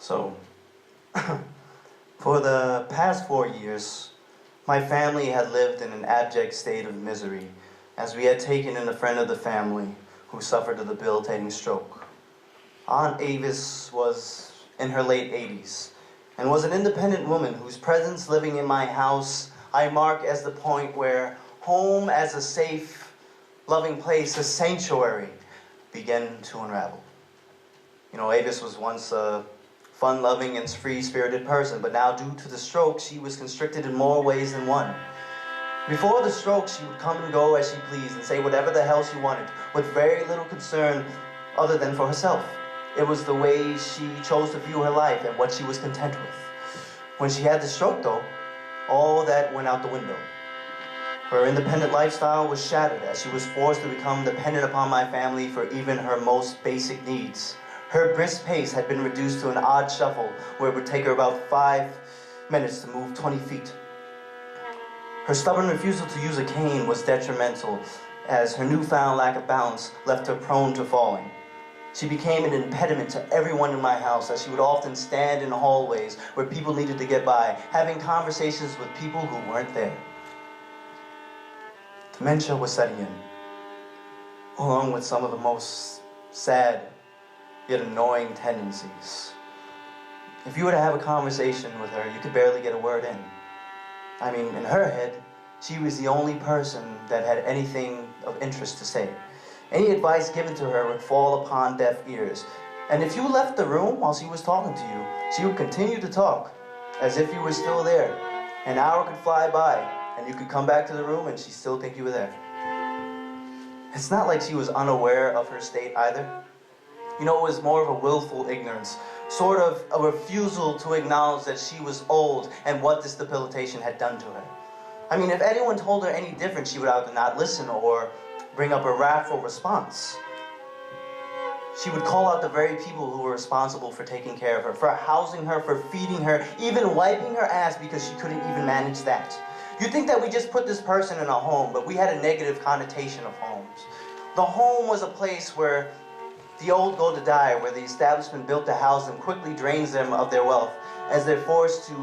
So, for the past 4 years, my family had lived in an abject state of misery, as we had taken in a friend of the family who suffered a debilitating stroke. Aunt Avis was in her late 80s, and was an independent woman whose presence living in my house I mark as the point where home as a safe, loving place, a sanctuary, began to unravel. You know, Avis was once a fun-loving and free-spirited person, but now due to the stroke, she was constricted in more ways than one. Before the stroke, she would come and go as she pleased and say whatever the hell she wanted, with very little concern other than for herself. It was the way she chose to view her life and what she was content with. When she had the stroke, though, all that went out the window. Her independent lifestyle was shattered as she was forced to become dependent upon my family for even her most basic needs. Her brisk pace had been reduced to an odd shuffle where it would take her about 5 minutes to move 20 feet. Her stubborn refusal to use a cane was detrimental, as her newfound lack of balance left her prone to falling. She became an impediment to everyone in my house, as she would often stand in hallways where people needed to get by, having conversations with people who weren't there. Dementia was setting in, along with some of the most sad yet annoying tendencies. If you were to have a conversation with her, you could barely get a word in. I mean, in her head, she was the only person that had anything of interest to say. Any advice given to her would fall upon deaf ears. And if you left the room while she was talking to you, she would continue to talk as if you were still there. An hour could fly by, and you could come back to the room and she'd still think you were there. It's not like she was unaware of her state either. You know, it was more of a willful ignorance, sort of a refusal to acknowledge that she was old and what this debilitation had done to her. I mean, if anyone told her any different, she would either not listen or bring up a wrathful response. She would call out the very people who were responsible for taking care of her, for housing her, for feeding her, even wiping her ass because she couldn't even manage that. You'd think that we just put this person in a home, but we had a negative connotation of homes. The home was a place where the old go to die, where the establishment built to house them quickly drains them of their wealth, as they're forced to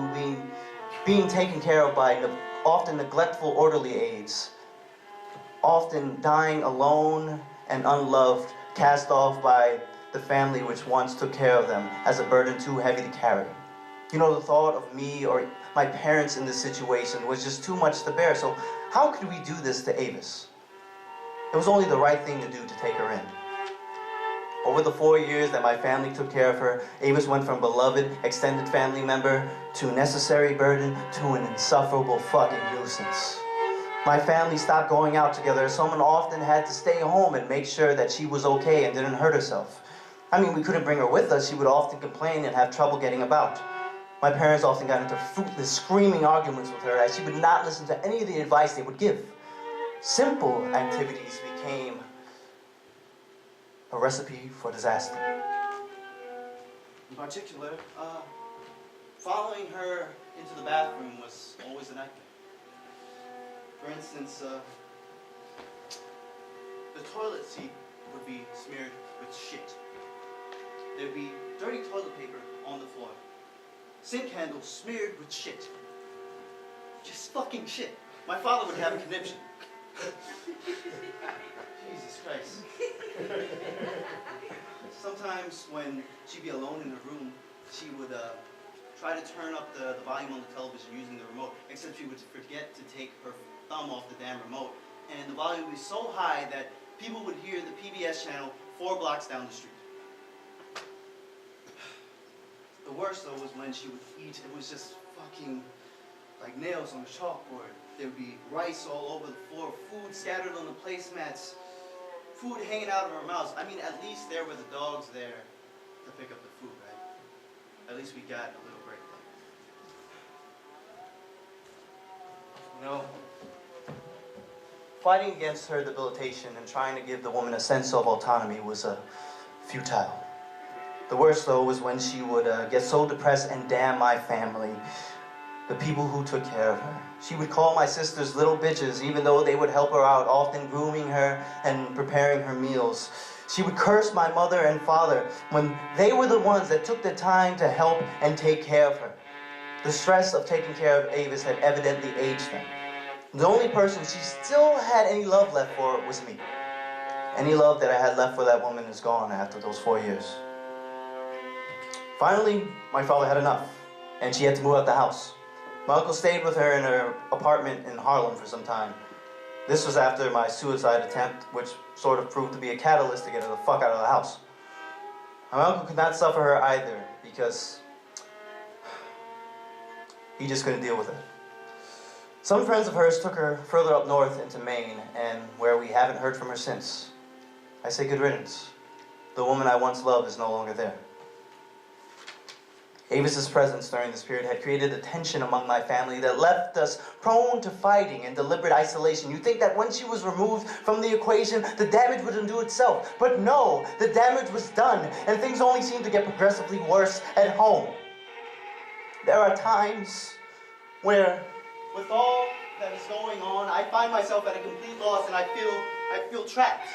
being taken care of by often neglectful orderly aides, often dying alone and unloved, cast off by the family which once took care of them as a burden too heavy to carry. You know, the thought of me or my parents in this situation was just too much to bear, so how could we do this to Avis? It was only the right thing to do to take her in. Over the 4 years that my family took care of her, Avis went from beloved, extended family member to necessary burden to an insufferable fucking nuisance. My family stopped going out together, so someone often had to stay home and make sure that she was okay and didn't hurt herself. I mean, we couldn't bring her with us. She would often complain and have trouble getting about. My parents often got into fruitless, screaming arguments with her as she would not listen to any of the advice they would give. Simple activities became a recipe for disaster. In particular, following her into the bathroom was always a nightmare. For instance, the toilet seat would be smeared with shit. There'd be dirty toilet paper on the floor. Sink handle smeared with shit. Just fucking shit. My father would have a conniption. Jesus Christ. Sometimes when she'd be alone in her room, she would try to turn up the volume on the television using the remote, except she would forget to take her thumb off the damn remote. And the volume would be so high that people would hear the PBS channel 4 blocks down the street. The worst, though, was when she would eat. It was just fucking like nails on a chalkboard. There would be rice all over the floor, food scattered on the placemats, food hanging out of her mouth. I mean, at least there were the dogs there to pick up the food, right? At least we got a little break there. You know, fighting against her debilitation and trying to give the woman a sense of autonomy was futile. The worst, though, was when she would get so depressed and damn my family, the people who took care of her. She would call my sisters little bitches, even though they would help her out, often grooming her and preparing her meals. She would curse my mother and father when they were the ones that took the time to help and take care of her. The stress of taking care of Avis had evidently aged them. The only person she still had any love left for was me. Any love that I had left for that woman is gone after those 4 years. Finally, my father had enough, and she had to move out the house. My uncle stayed with her in her apartment in Harlem for some time. This was after my suicide attempt, which sort of proved to be a catalyst to get her the fuck out of the house. My uncle could not suffer her either, because he just couldn't deal with it. Some friends of hers took her further up north into Maine, and where we haven't heard from her since. I say good riddance. The woman I once loved is no longer there. Avis's presence during this period had created a tension among my family that left us prone to fighting and deliberate isolation. You think that when she was removed from the equation, the damage would undo itself. But no, the damage was done, and things only seemed to get progressively worse at home. There are times where, with all that is going on, I find myself at a complete loss, and I feel trapped.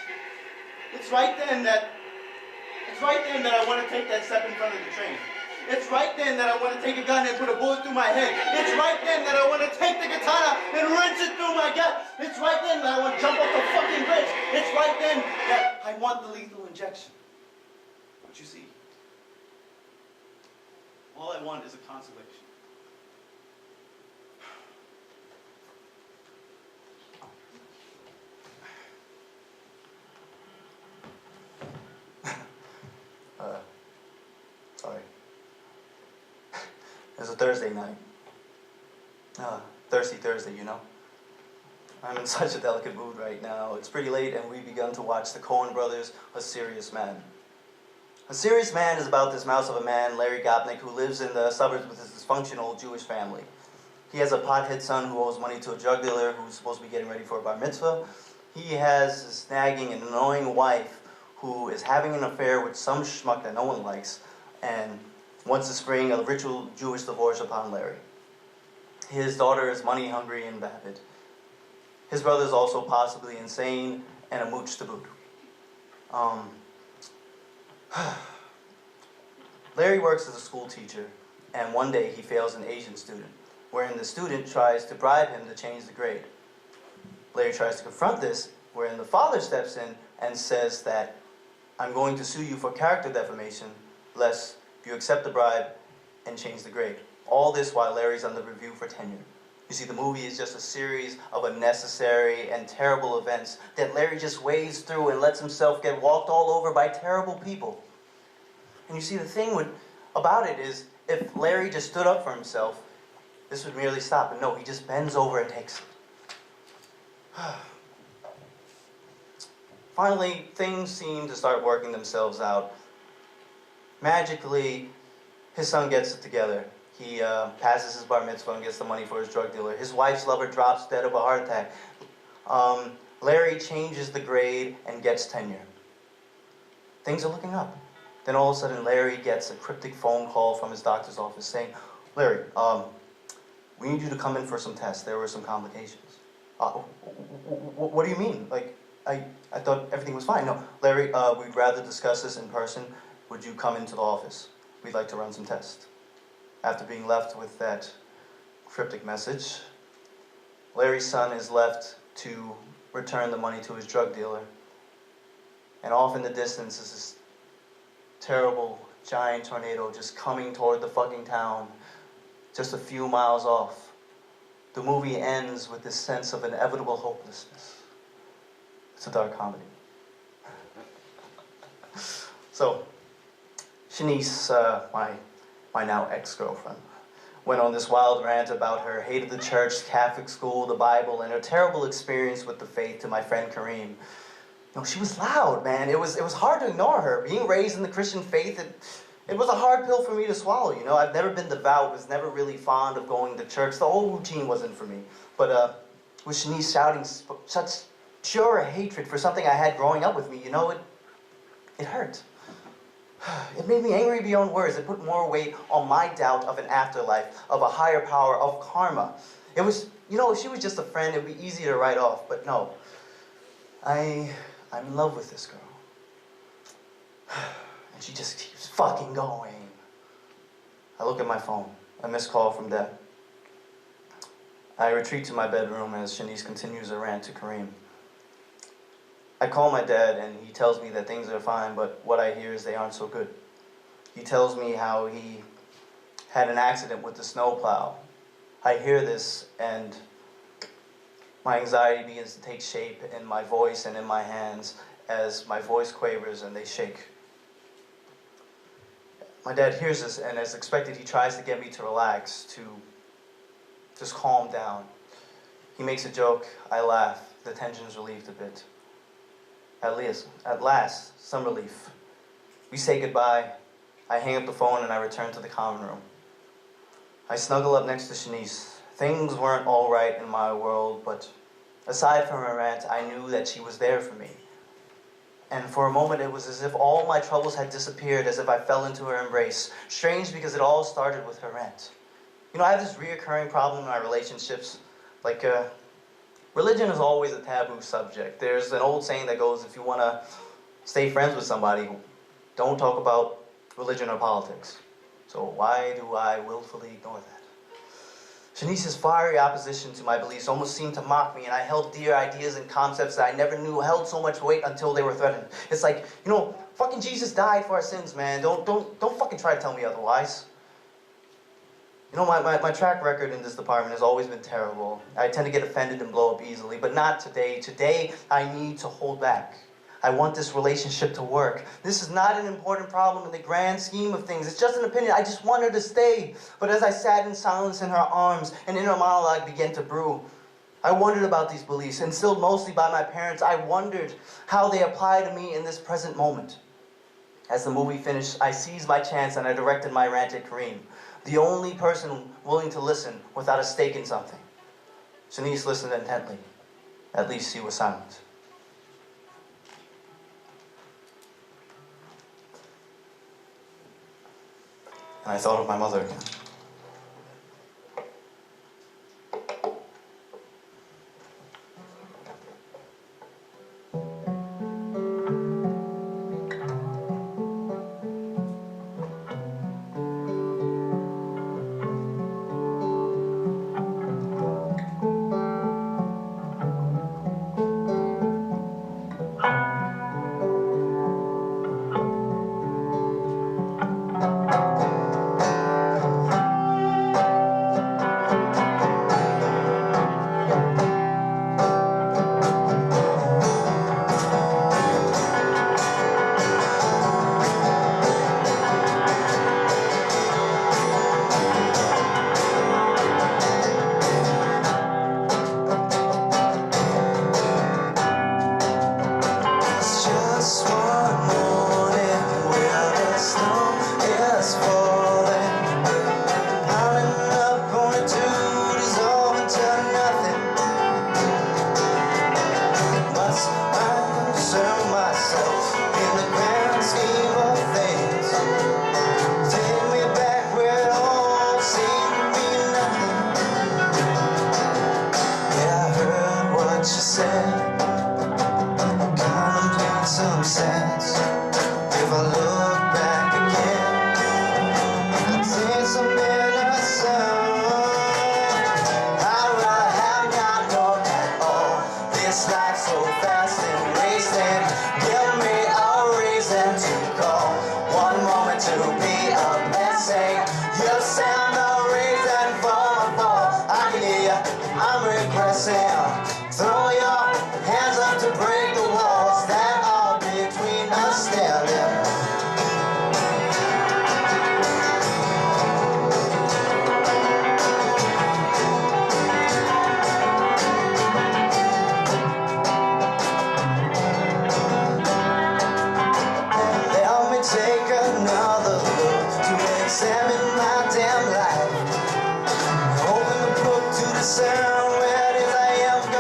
It's right then that I want to take that step in front of the train. It's right then that I want to take a gun and put a bullet through my head. It's right then that I want to take the katana and wrench it through my gut. It's right then that I want to jump off the fucking bridge. It's right then that I want the lethal injection. But you see, all I want is a consolation. Sorry. It's a Thursday night. Thirsty Thursday, you know. I'm in such a delicate mood right now. It's pretty late and we've begun to watch the Coen brothers, A Serious Man. A Serious Man is about this mouse of a man, Larry Gopnik, who lives in the suburbs with his dysfunctional Jewish family. He has a pothead son who owes money to a drug dealer who's supposed to be getting ready for a bar mitzvah. He has this nagging and annoying wife who is having an affair with some schmuck that no one likes and wants to spring a ritual Jewish divorce upon Larry. His daughter is money hungry and vapid. His brother is also possibly insane and a mooch to boot. Larry works as a school teacher, and one day he fails an Asian student, wherein the student tries to bribe him to change the grade. Larry tries to confront this, wherein the father steps in and says that, "I'm going to sue you for character defamation, lest you accept the bribe and change the grade." All this while Larry's under review for tenure. You see, the movie is just a series of unnecessary and terrible events that Larry just wades through and lets himself get walked all over by terrible people. And you see, the thing about it is, if Larry just stood up for himself, this would merely stop. And no, he just bends over and takes it. Finally, things seem to start working themselves out. Magically, his son gets it together. He passes his bar mitzvah and gets the money for his drug dealer. His wife's lover drops dead of a heart attack. Larry changes the grade and gets tenure. Things are looking up. Then all of a sudden, Larry gets a cryptic phone call from his doctor's office saying, "Larry, we need you to come in for some tests. There were some complications." What do you mean? Like, I thought everything was fine. No, Larry, we'd rather discuss this in person. Would you come into the office? We'd like to run some tests. After being left with that cryptic message, Larry's son is left to return the money to his drug dealer. And off in the distance is this terrible, giant tornado just coming toward the fucking town, just a few miles off. The movie ends with this sense of inevitable hopelessness. It's a dark comedy. So, Shanice, my now ex-girlfriend, went on this wild rant about her hate of the church, Catholic school, the Bible, and her terrible experience with the faith to my friend Kareem. She was loud, man. It was hard to ignore her. Being raised in the Christian faith, it was a hard pill for me to swallow, I've never been devout, was never really fond of going to church. The whole routine wasn't for me. But with Shanice shouting such pure hatred for something I had growing up with me, it hurt. It made me angry beyond words. It put more weight on my doubt of an afterlife, of a higher power, of karma. It was, if she was just a friend, it would be easy to write off. But no, I'm in love with this girl. And she just keeps fucking going. I look at my phone, a missed call from Dad. I retreat to my bedroom as Shanice continues her rant to Kareem. I call my dad and he tells me that things are fine, but what I hear is they aren't so good. He tells me how he had an accident with the snowplow. I hear this and my anxiety begins to take shape in my voice and in my hands as my voice quavers and they shake. My dad hears this and as expected he tries to get me to relax, to just calm down. He makes a joke, I laugh, the tension is relieved a bit. At last, some relief. We say goodbye, I hang up the phone and I return to the common room. I snuggle up next to Shanice. Things weren't all right in my world, but aside from her rant, I knew that she was there for me. And for a moment, it was as if all my troubles had disappeared, as if I fell into her embrace. Strange because it all started with her rant. You know, I have this reoccurring problem in my relationships. Like, religion is always a taboo subject. There's an old saying that goes, if you want to stay friends with somebody, don't talk about religion or politics. So why do I willfully ignore that? Shanice's fiery opposition to my beliefs almost seemed to mock me, and I held dear ideas and concepts that I never knew held so much weight until they were threatened. It's like, you know, fucking Jesus died for our sins, man. Don't fucking try to tell me otherwise. You know, my track record in this department has always been terrible. I tend to get offended and blow up easily, but not today. Today, I need to hold back. I want this relationship to work. This is not an important problem in the grand scheme of things. It's just an opinion. I just want her to stay. But as I sat in silence in her arms, an inner monologue began to brew. I wondered about these beliefs, instilled mostly by my parents. I wondered how they apply to me in this present moment. As the movie finished, I seized my chance and I directed my rant at Kareem, the only person willing to listen without a stake in something. Shanice listened intently. At least she was silent. And I thought of my mother again. Sound where it is I am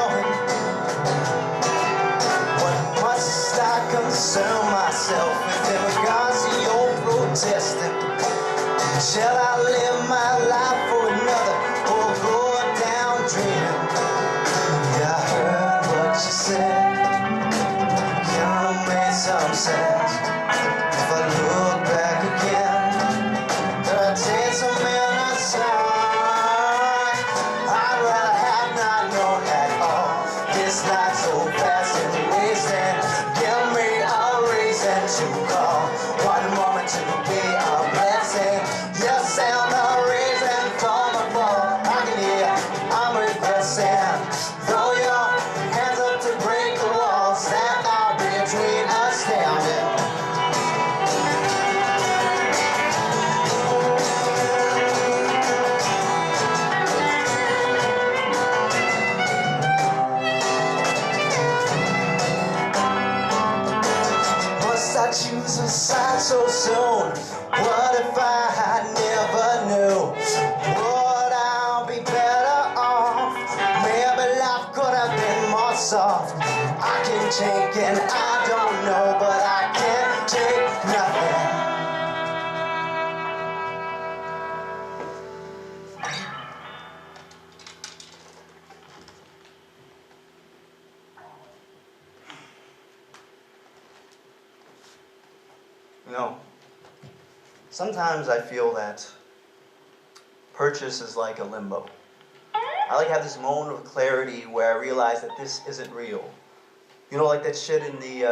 soft. I can take and I don't know, but I can't take nothing. You know, sometimes I feel that Purchase is like a limbo. I like have this moment of clarity where I realize that this isn't real. You know, like that shit in the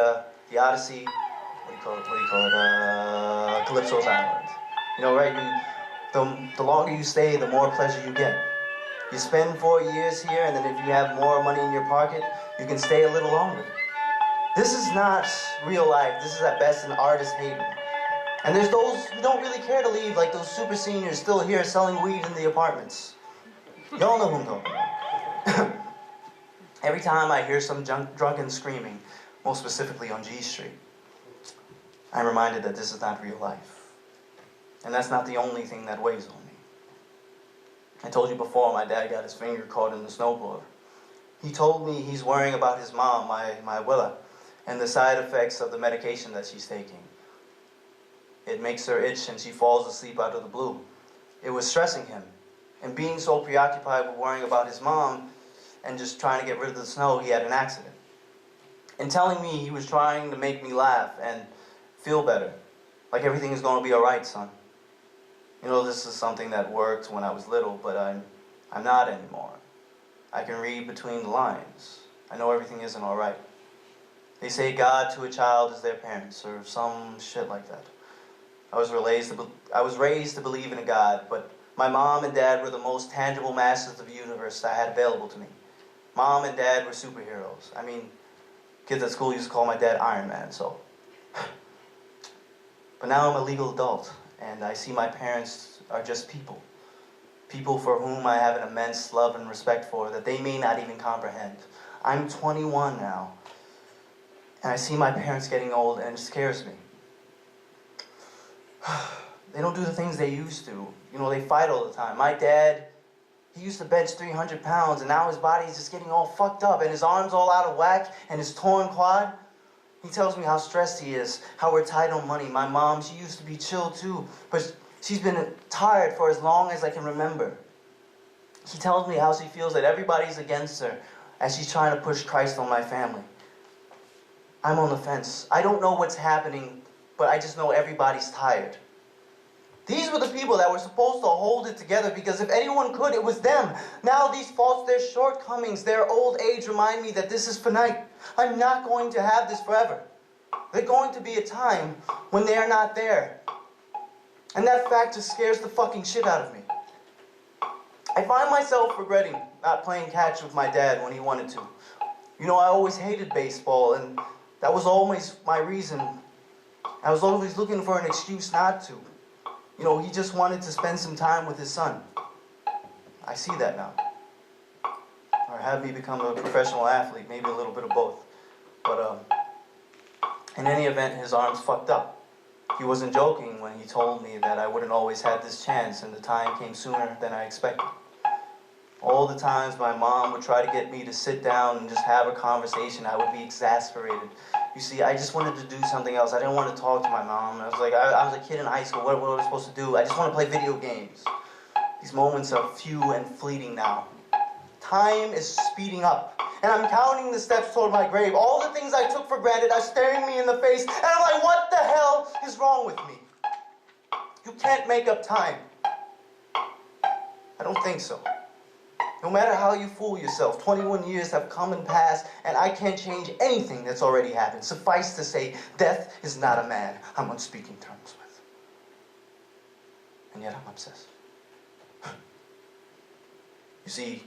Odyssey. What do you call it? Calypso's Island. You know, right? The longer you stay, the more pleasure you get. You spend 4 years here, and then if you have more money in your pocket, you can stay a little longer. This is not real life. This is at best an artist haven. And there's those who don't really care to leave, like those super seniors still here selling weed in the apartments. Y'all know who I'm talking about. Every time I hear some drunken screaming, most specifically on G Street, I'm reminded that this is not real life. And that's not the only thing that weighs on me. I told you before, my dad got his finger caught in the snowblower. He told me he's worrying about his mom, my Viola, and the side effects of the medication that she's taking. It makes her itch and she falls asleep out of the blue. It was stressing him. And being so preoccupied with worrying about his mom and just trying to get rid of the snow, he had an accident. And telling me he was trying to make me laugh and feel better. Like everything is going to be all right, son. You know, this is something that worked when I was little, but I'm not anymore. I can read between the lines. I know everything isn't all right. They say God to a child is their parents, or some shit like that. I was raised to believe in a God, but my mom and dad were the most tangible masters of the universe I had available to me. Mom and dad were superheroes. I mean, kids at school used to call my dad Iron Man, so. But now I'm a legal adult, and I see my parents are just people. People for whom I have an immense love and respect for that they may not even comprehend. I'm 21 now, and I see my parents getting old, and it scares me. They don't do the things they used to. You know, they fight all the time. My dad, he used to bench 300 pounds, and now his body's just getting all fucked up, and his arm's all out of whack, and his torn quad. He tells me how stressed he is, how we're tight on money. My mom, she used to be chill too, but she's been tired for as long as I can remember. He tells me how she feels that everybody's against her as she's trying to push Christ on my family. I'm on the fence. I don't know what's happening, but I just know everybody's tired. These were the people that were supposed to hold it together because if anyone could, it was them. Now these faults, their shortcomings, their old age remind me that this is finite. I'm not going to have this forever. There's going to be a time when they are not there. And that fact just scares the fucking shit out of me. I find myself regretting not playing catch with my dad when he wanted to. You know, I always hated baseball, and that was always my reason. I was always looking for an excuse not to. You know, he just wanted to spend some time with his son. I see that now. Or have me become a professional athlete, maybe a little bit of both. But in any event, his arm's fucked up. He wasn't joking when he told me that I wouldn't always have this chance, and the time came sooner than I expected. All the times my mom would try to get me to sit down and just have a conversation, I would be exasperated. You see, I just wanted to do something else. I didn't want to talk to my mom. I was like, I was a kid in high school. What was I supposed to do? I just want to play video games. These moments are few and fleeting now. Time is speeding up, and I'm counting the steps toward my grave. All the things I took for granted are staring me in the face, and I'm like, what the hell is wrong with me? You can't make up time. I don't think so. No matter how you fool yourself, 21 years have come and passed, and I can't change anything that's already happened. Suffice to say, death is not a man I'm on speaking terms with. And yet I'm obsessed. You see,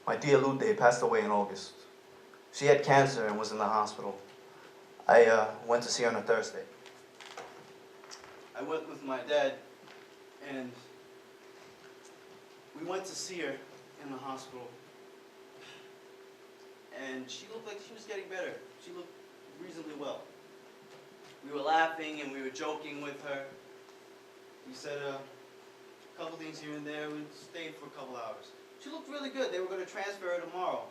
my tia Lude passed away in August. She had cancer and was in the hospital. I went to see her on a Thursday. I went with my dad, and we went to see her in the hospital, and she looked like she was getting better. She looked reasonably well. We were laughing and we were joking with her. We said a couple things here and there. We stayed for a couple hours. She looked really good. They were going to transfer her tomorrow.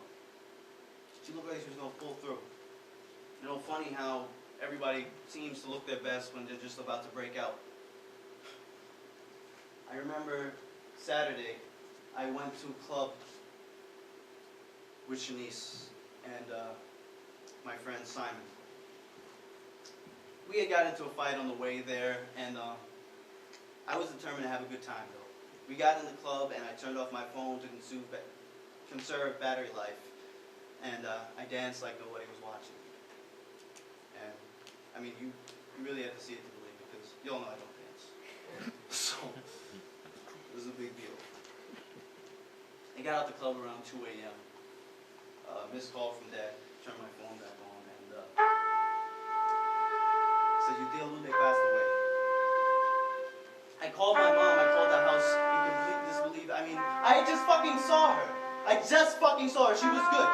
She looked like she was going to pull through. You know, funny how everybody seems to look their best when they're just about to break out. I remember Saturday, I went to a club with Shanice and my friend Simon. We had got into a fight on the way there, and I was determined to have a good time, though. We got in the club, and I turned off my phone to conserve battery life, and I danced like nobody was watching. And, I mean, you really have to see it to believe it, because you all know I don't dance. So, it was a big deal. I got out the club around 2 a.m. Missed call from Dad, turned my phone back on, and said, your dear Lune passed away. I called my mom, I called the house in complete disbelief. I mean, I just fucking saw her. I just fucking saw her. She was good.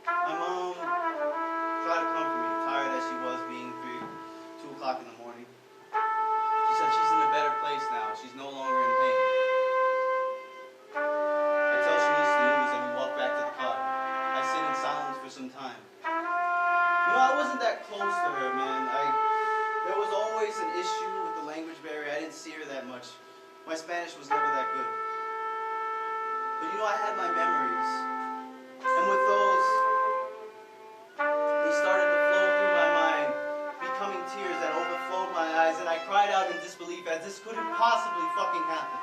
My mom tried to comfort me, tired as she was being 2 o'clock in the morning. She said she's in a better place now. She's no longer in pain. I tell Shanice the news and we walk back to the car. I sit in silence for some time. You know, I wasn't that close to her, man. There was always an issue with the language barrier. I didn't see her that much. My Spanish was never that good. But you know, I had my memories. And with those, they started to flow through my mind, becoming tears that overflowed my eyes, and I cried out in disbelief as this couldn't possibly fucking happen.